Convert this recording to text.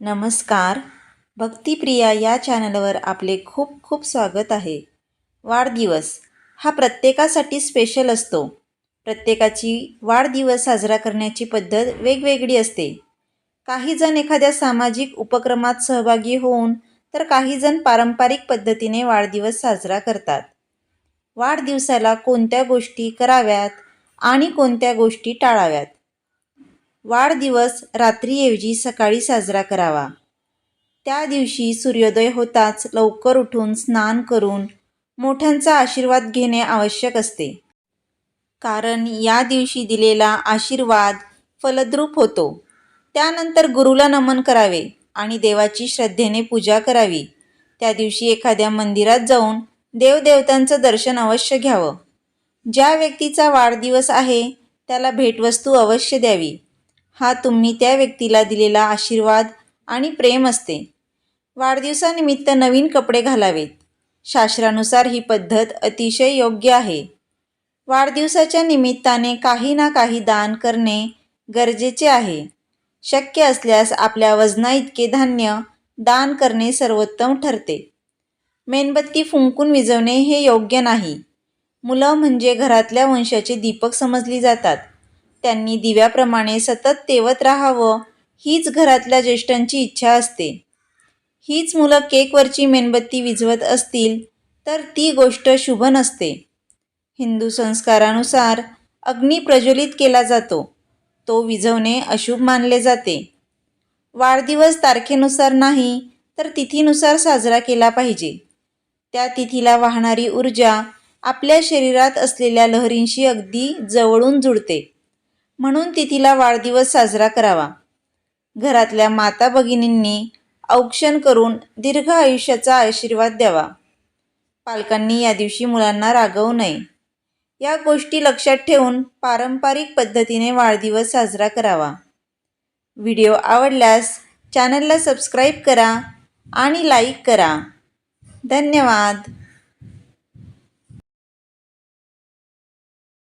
नमस्कार. भक्तिप्रिया या चॅनलवर आपले खूप खूप स्वागत आहे. वाढदिवस हा प्रत्येकासाठी स्पेशल असतो. प्रत्येकाची वाढदिवस साजरा करण्याची पद्धत वेगवेगळी असते. काही जण एखाद्या सामाजिक उपक्रमात सहभागी होऊन तर काही जण पारंपरिक पद्धतीने वाढदिवस साजरा करतात. वाढदिवसाला कोणत्या गोष्टी कराव्यात आणि कोणत्या गोष्टी टाळाव्यात. वाढदिवस रात्रीऐवजी सकाळी साजरा करावा. त्या दिवशी सूर्योदय होताच लवकर उठून स्नान करून मोठ्यांचा आशीर्वाद घेणे आवश्यक असते. कारण या दिवशी दिलेला आशीर्वाद फलद्रूप होतो. त्यानंतर गुरुला नमन करावे आणि देवाची श्रद्धेने पूजा करावी. त्या दिवशी एखाद्या मंदिरात जाऊन देवदेवतांचं दर्शन अवश्य घ्यावं. ज्या व्यक्तीचा वाढदिवस आहे त्याला भेटवस्तू अवश्य द्यावी. हा तुम्ही त्या व्यक्तीला दिलेला आशीर्वाद आणि प्रेम असते. वाढदिवसानिमित्त नवीन कपडे घालावेत. शास्त्रानुसार ही पद्धत अतिशय योग्य आहे. वाढदिवसाच्या निमित्ताने काही ना काही दान करणे गरजेचे आहे. शक्य असल्यास आपल्या वजनाइतके धान्य दान करणे सर्वोत्तम ठरते. मेणबत्ती फुंकून विझवणे हे योग्य नाही. मुलं म्हणजे घरातल्या वंशाचे दीपक समजली जातात. त्यांनी दिव्याप्रमाणे सतत तेवत राहावं हीच घरातल्या ज्येष्ठांची इच्छा असते. हीच मुलं केकवरची मेणबत्ती विझवत असतील तर ती गोष्ट शुभ नसते. हिंदू संस्कारानुसार अग्नी प्रज्वलित केला जातो. तो विझवणे अशुभ मानले जाते. वाढदिवस तारखेनुसार नाही तर तिथीनुसार साजरा केला पाहिजे. त्या तिथीला वाहणारी ऊर्जा आपल्या शरीरात असलेल्या लहरींशी अगदी जवळून जुळते. म्हणून तिथीला वाढदिवस साजरा करावा. घरातल्या माता भगिनींनी औक्षण करून दीर्घ आयुष्याचा आशीर्वाद द्यावा. पालकांनी या दिवशी मुलांना रागवू नये. या गोष्टी लक्षात ठेवून पारंपरिक पद्धतीने वाढदिवस साजरा करावा. व्हिडिओ आवडल्यास चॅनलला सबस्क्राईब करा आणि लाईक करा. धन्यवाद.